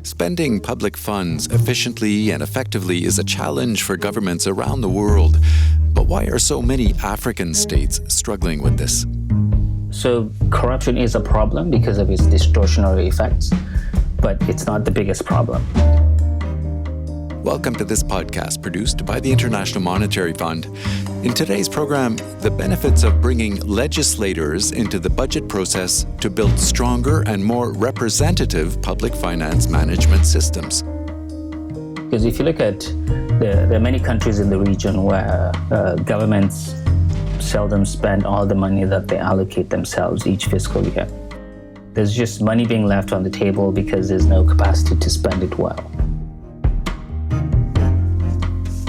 Spending public funds efficiently and effectively is a challenge for governments around the world. But why are so many African states struggling with this? So corruption is a problem because of its distortionary effects, but it's not the biggest problem. Welcome to this podcast produced by the International Monetary Fund. In today's program, the benefits of bringing legislators into the budget process to build stronger and more representative public finance management systems. Because if you look at, there are many countries in the region where governments seldom spend all the money that they allocate themselves each fiscal year. There's just money being left on the table because there's no capacity to spend it well.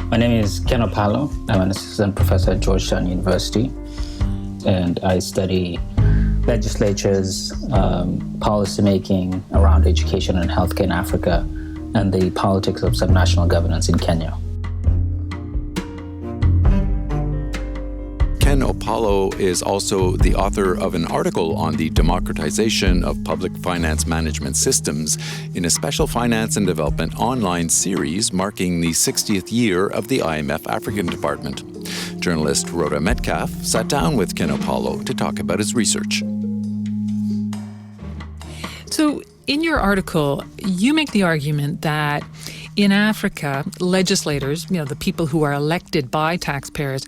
My name is Ken Opalo. I'm an assistant professor at Georgetown University, and I study legislatures, policymaking around education and healthcare in Africa, and the politics of subnational governance in Kenya. Ken Opalo is also the author of an article on the democratization of public finance management systems in a special finance and development online series marking the 60th year of the IMF African Department. Journalist Rhoda Metcalf sat down with Ken Opalo to talk about his research. So in your article, you make the argument that in Africa, legislators, the people who are elected by taxpayers,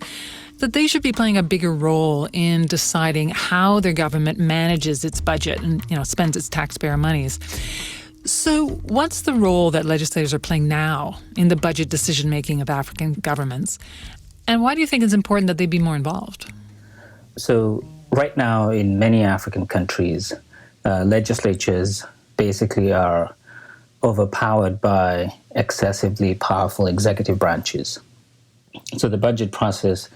that they should be playing a bigger role in deciding how their government manages its budget and, spends its taxpayer monies. So what's the role that legislators are playing now in the budget decision-making of African governments? And why do you think it's important that they be more involved? So right now in many African countries, legislatures basically are overpowered by excessively powerful executive branches. So the budget process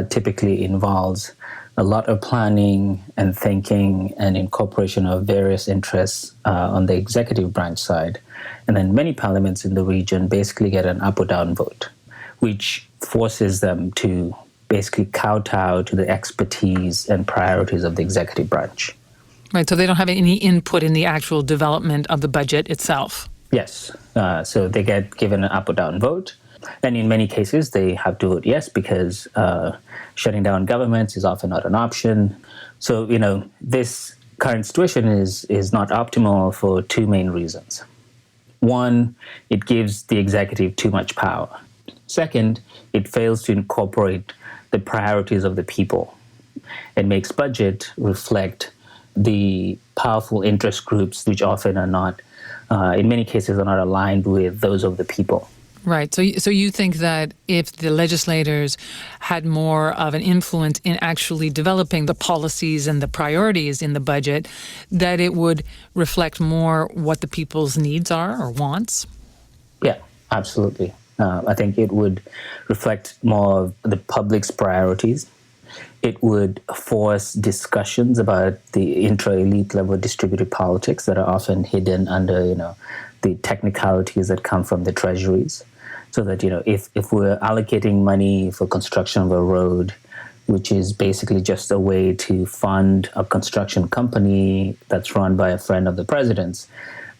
typically involves a lot of planning and thinking and incorporation of various interests on the executive branch side. And then many parliaments in the region basically get an up or down vote, which forces them to basically kowtow to the expertise and priorities of the executive branch. Right, so they don't have any input in the actual development of the budget itself. Yes, so they get given an up or down vote. And in many cases, they have to vote yes because shutting down governments is often not an option. So, this current situation is not optimal for two main reasons. One, it gives the executive too much power. Second, it fails to incorporate the priorities of the people. It makes budget reflect the powerful interest groups, which often are not, in many cases, are not aligned with those of the people. Right. So you think that if the legislators had more of an influence in actually developing the policies and the priorities in the budget, that it would reflect more what the people's needs are or wants? Yeah, absolutely. I think it would reflect more of the public's priorities. It would force discussions about the intra-elite level distributed politics that are often hidden under, the technicalities that come from the treasuries. So that, if we're allocating money for construction of a road, which is basically just a way to fund a construction company that's run by a friend of the president's,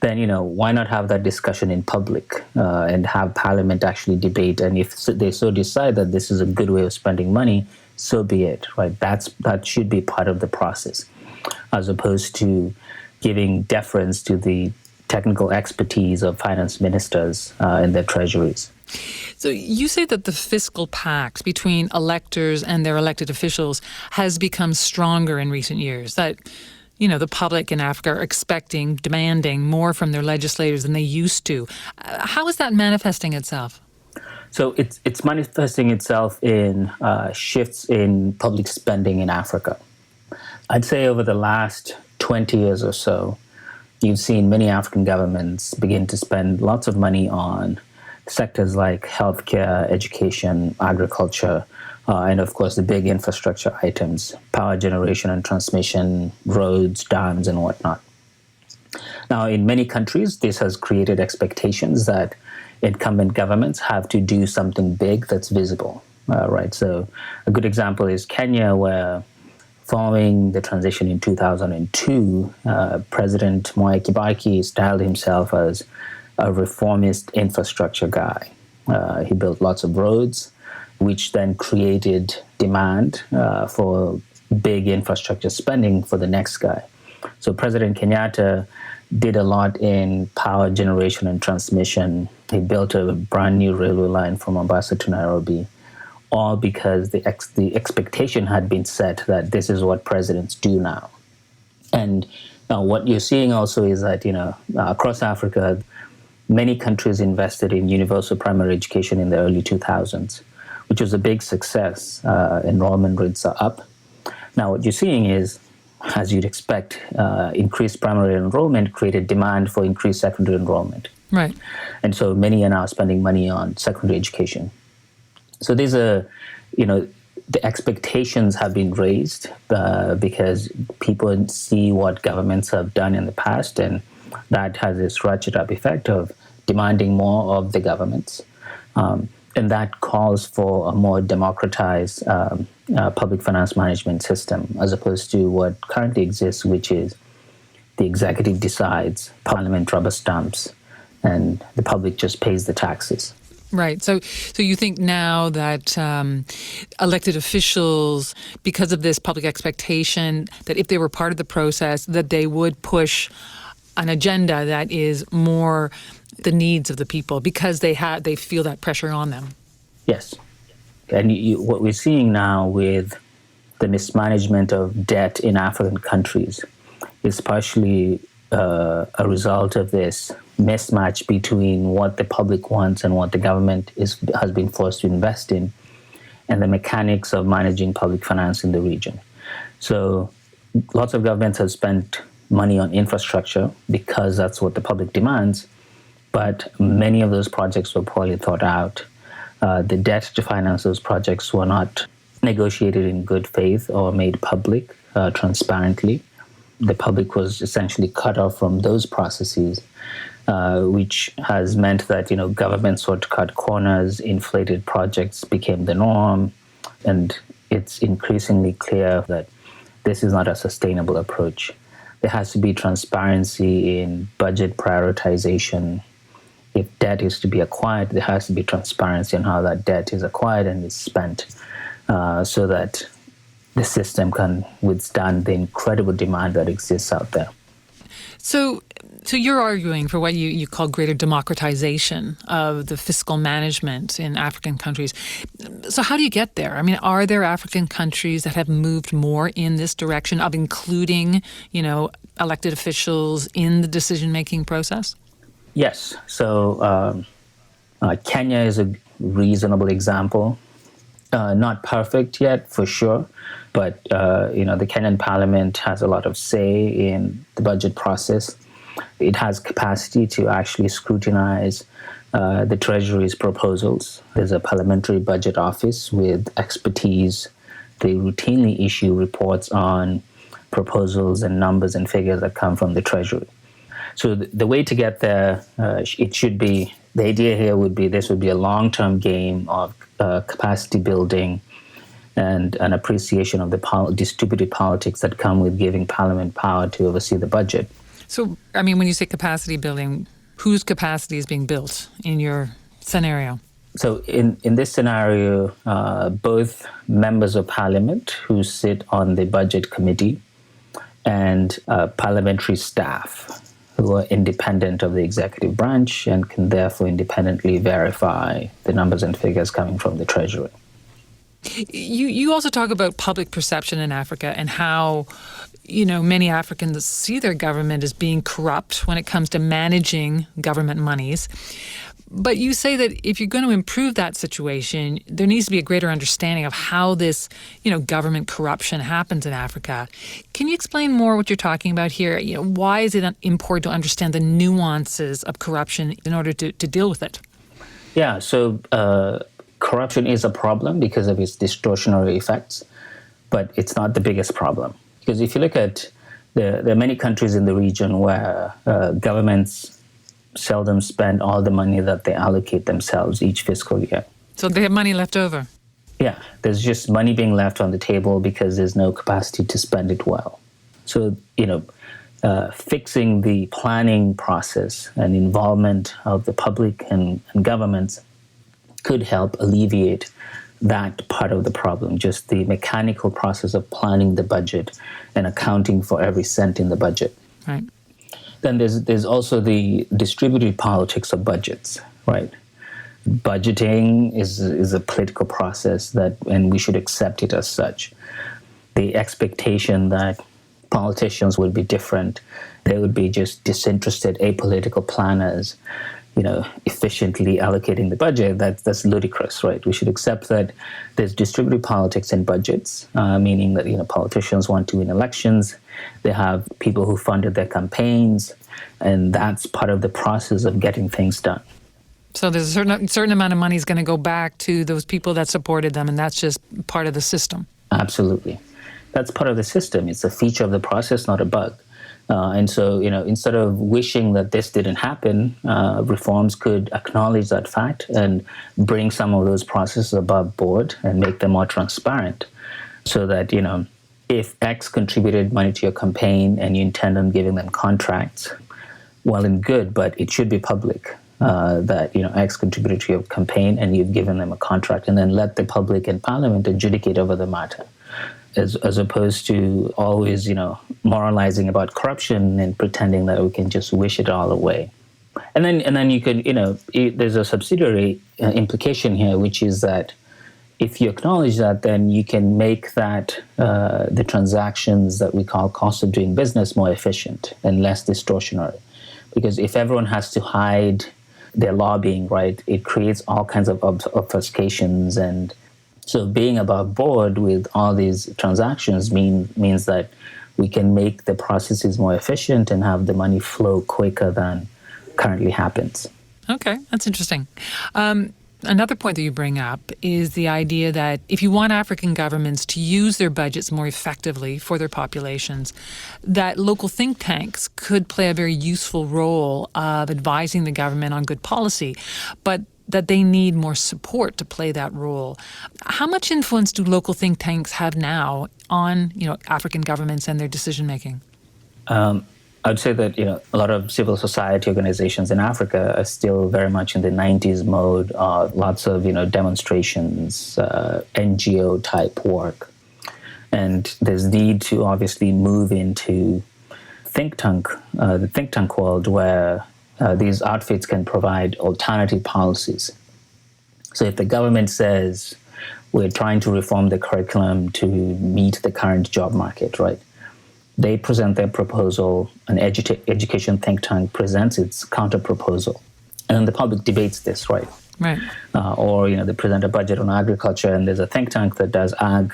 then, why not have that discussion in public and have Parliament actually debate? And if they so decide that this is a good way of spending money, so be it, right? That should be part of the process, as opposed to giving deference to the technical expertise of finance ministers in their treasuries. So you say that the fiscal pact between electors and their elected officials has become stronger in recent years, that, the public in Africa are demanding more from their legislators than they used to. How is that manifesting itself? So it's manifesting itself in shifts in public spending in Africa. I'd say over the last 20 years or so, you've seen many African governments begin to spend lots of money on sectors like healthcare, education, agriculture, and of course the big infrastructure items, power generation and transmission, roads, dams, and whatnot. Now, in many countries, this has created expectations that incumbent governments have to do something big that's visible, right? So a good example is Kenya, where Following the transition in 2002, President Mwai Kibaki styled himself as a reformist infrastructure guy. He built lots of roads, which then created demand for big infrastructure spending for the next guy. So President Kenyatta did a lot in power generation and transmission. He built a brand new railway line from Mombasa to Nairobi, all because the expectation had been set that this is what presidents do now. And what you're seeing also is that, across Africa, many countries invested in universal primary education in the early 2000s, which was a big success. Enrollment rates are up. Now, what you're seeing is, as you'd expect, increased primary enrollment created demand for increased secondary enrollment. Right. And so many are now spending money on secondary education. So these are, the expectations have been raised because people see what governments have done in the past, and that has this ratchet up effect of demanding more of the governments. And that calls for a more democratized public finance management system, as opposed to what currently exists, which is the executive decides, parliament rubber stamps, and the public just pays the taxes. Right. So you think now that elected officials, because of this public expectation, that if they were part of the process, that they would push an agenda that is more the needs of the people because they feel that pressure on them. Yes. And what we're seeing now with the mismanagement of debt in African countries is partially a result of this mismatch between what the public wants and what the government has been forced to invest in, and the mechanics of managing public finance in the region. So lots of governments have spent money on infrastructure because that's what the public demands, but many of those projects were poorly thought out. The debt to finance those projects were not negotiated in good faith or made public transparently. The public was essentially cut off from those processes, which has meant that governments sought to cut corners, inflated projects became the norm, and it's increasingly clear that this is not a sustainable approach. There has to be transparency in budget prioritization. If debt is to be acquired, there has to be transparency on how that debt is acquired and is spent, so that the system can withstand the incredible demand that exists out there. So you're arguing for what you call greater democratization of the fiscal management in African countries. So how do you get there? I mean, are there African countries that have moved more in this direction of including, elected officials in the decision-making process? Yes. So Kenya is a reasonable example. Not perfect yet, for sure, but the Kenyan parliament has a lot of say in the budget process. It has capacity to actually scrutinize the Treasury's proposals. There's a parliamentary budget office with expertise. They routinely issue reports on proposals and numbers and figures that come from the Treasury. So the way to get there, the idea here would be this would be a long-term game of capacity building and an appreciation of the distributed politics that come with giving Parliament power to oversee the budget. So, I mean, when you say capacity building, whose capacity is being built in your scenario? So in this scenario, both members of Parliament who sit on the budget committee and parliamentary staff who are independent of the executive branch and can therefore independently verify the numbers and figures coming from the Treasury. You also talk about public perception in Africa and how, many Africans see their government as being corrupt when it comes to managing government monies. But you say that if you're going to improve that situation, there needs to be a greater understanding of how this, government corruption happens in Africa. Can you explain more what you're talking about here? Why is it important to understand the nuances of corruption in order to deal with it? Yeah, so corruption is a problem because of its distortionary effects, but it's not the biggest problem. Because if you look at, there are many countries in the region where governments seldom spend all the money that they allocate themselves each fiscal year. So they have money left over? Yeah, there's just money being left on the table because there's no capacity to spend it well. So, fixing the planning process and involvement of the public and governments could help alleviate that part of the problem, just the mechanical process of planning the budget and accounting for every cent in the budget. Right. Then there's also the distributed politics of budgets, right? Budgeting is a political process and we should accept it as such. The expectation that politicians would be different, they would be just disinterested, apolitical planners, efficiently allocating the budget, that's ludicrous, right? We should accept that there's distributed politics in budgets, meaning that, politicians want to win elections. They have people who funded their campaigns, and that's part of the process of getting things done. So there's a certain amount of money is going to go back to those people that supported them, and that's just part of the system. Absolutely. That's part of the system. It's a feature of the process, not a bug. And so, instead of wishing that this didn't happen, reforms could acknowledge that fact and bring some of those processes above board and make them more transparent so that, if X contributed money to your campaign and you intend on giving them contracts, well and good, but it should be public that, X contributed to your campaign and you've given them a contract, and then let the public and parliament adjudicate over the matter. As opposed to always, moralizing about corruption and pretending that we can just wish it all away. And then you could, there's a subsidiary implication here, which is that if you acknowledge that, then you can make that the transactions that we call cost of doing business more efficient and less distortionary. Because if everyone has to hide their lobbying, right, it creates all kinds of obfuscations. And so being above board with all these transactions means that we can make the processes more efficient and have the money flow quicker than currently happens. Okay, that's interesting. Another point that you bring up is the idea that if you want African governments to use their budgets more effectively for their populations, that local think tanks could play a very useful role of advising the government on good policy, but that they need more support to play that role. How much influence do local think tanks have now on, African governments and their decision making? I'd say that a lot of civil society organizations in Africa are still very much in the 90s mode of lots of demonstrations, NGO type work, and there's need to obviously move into the think tank world where these outfits can provide alternative policies. So if the government says we're trying to reform the curriculum to meet the current job market, right? They present their proposal, an education think tank presents its counter-proposal, and then the public debates this, right? Right. Or, they present a budget on agriculture, and there's a think tank that does ag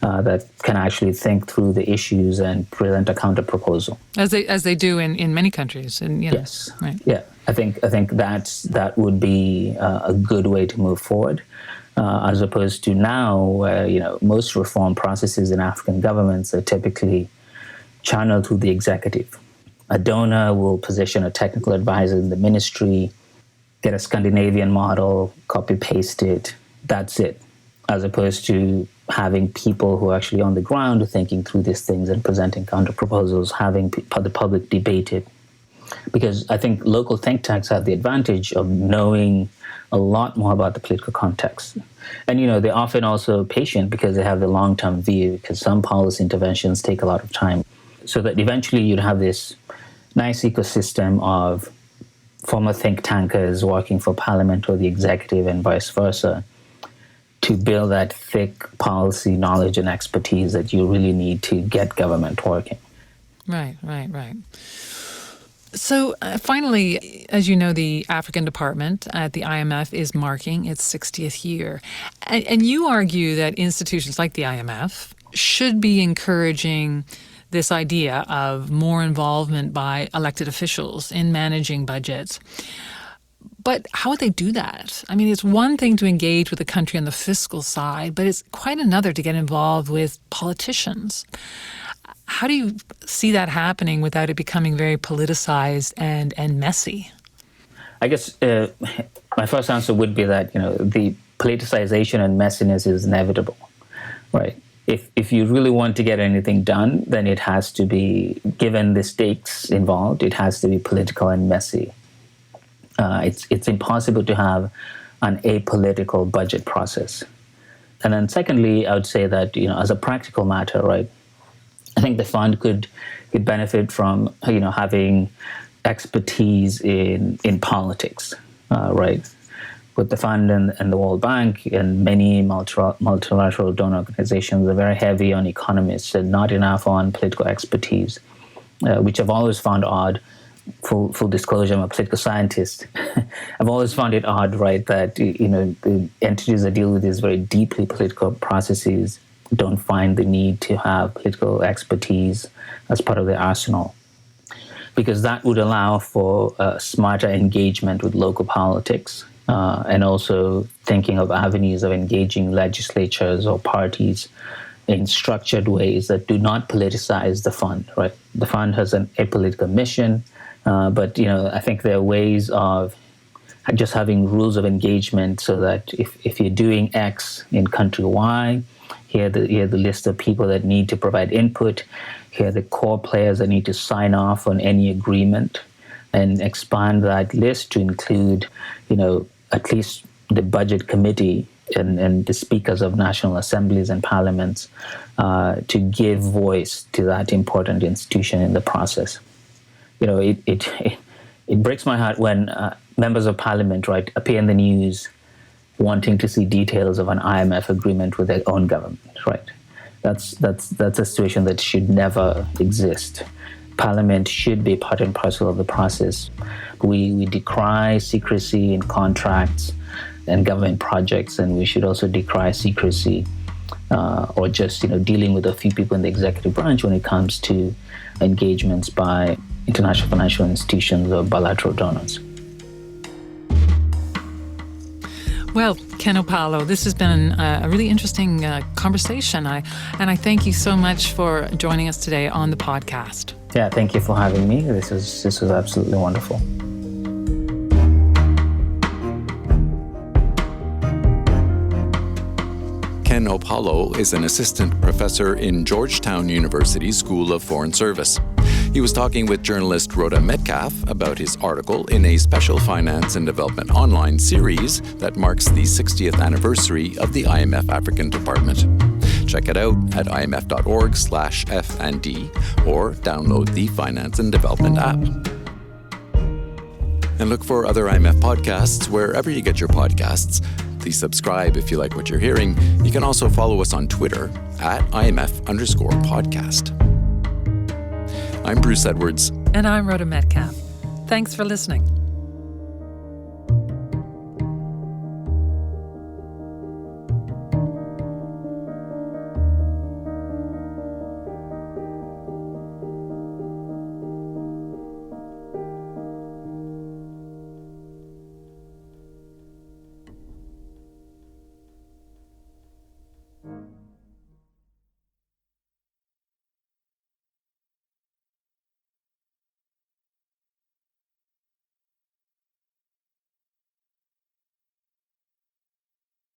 that can actually think through the issues and present a counter-proposal. As they do in many countries. And, Yes. Right. Yeah. I think that would be a good way to move forward, as opposed to now where, most reform processes in African governments are typically channeled through the executive. A donor will position a technical advisor in the ministry, get a Scandinavian model, copy-paste it, that's it. As opposed to having people who are actually on the ground thinking through these things and presenting counter-proposals, having the public debate it. Because I think local think tanks have the advantage of knowing a lot more about the political context. And, they're often also patient because they have the long-term view, because some policy interventions take a lot of time. So that eventually you'd have this nice ecosystem of former think tankers working for parliament or the executive and vice versa to build that thick policy knowledge and expertise that you really need to get government working. Right. So finally, as you know, the African department at the IMF is marking its 60th year. And you argue that institutions like the IMF should be encouraging this idea of more involvement by elected officials in managing budgets. But how would they do that? I mean, it's one thing to engage with the country on the fiscal side, but it's quite another to get involved with politicians. How do you see that happening without it becoming very politicized and messy? I guess my first answer would be that, the politicization and messiness is inevitable, right? If you really want to get anything done, then it has to be, given the stakes involved, it has to be political and messy. It's impossible to have an apolitical budget process. And then secondly, I would say that, as a practical matter, right, I think the fund could benefit from, having expertise in politics, right? With the fund and the World Bank and many multilateral donor organizations are very heavy on economists and not enough on political expertise, which I've always found odd. Full disclosure, I'm a political scientist. I've always found it odd, right, that the entities that deal with these very deeply political processes don't find the need to have political expertise as part of their arsenal, because that would allow for smarter engagement with local politics, and also thinking of avenues of engaging legislatures or parties in structured ways that do not politicize the fund, right? The fund has an apolitical mission, but I think there are ways of just having rules of engagement so that if you're doing X in country Y, here are the list of people that need to provide input, here are the core players that need to sign off on any agreement, and expand that list to include, at least the budget committee and the speakers of national assemblies and parliaments to give voice to that important institution in the process. It breaks my heart when members of parliament, right, appear in the news wanting to see details of an IMF agreement with their own government, right? That's a situation that should never exist. Parliament should be part and parcel of the process. We decry secrecy in contracts and government projects, and we should also decry secrecy or just dealing with a few people in the executive branch when it comes to engagements by international financial institutions or bilateral donors. Well, Ken Opalo, this has been a really interesting conversation. I thank you so much for joining us today on the podcast. Yeah, thank you for having me. This was absolutely wonderful. Ken Opalo is an assistant professor in Georgetown University's School of Foreign Service. He was talking with journalist Rhoda Metcalf about his article in a special finance and development online series that marks the 60th anniversary of the IMF African Department. Check it out at imf.org/F&D or download the Finance and Development app. And look for other IMF podcasts wherever you get your podcasts. Please subscribe if you like what you're hearing. You can also follow us on Twitter at IMF_podcast. I'm Bruce Edwards. And I'm Rhoda Metcalf. Thanks for listening.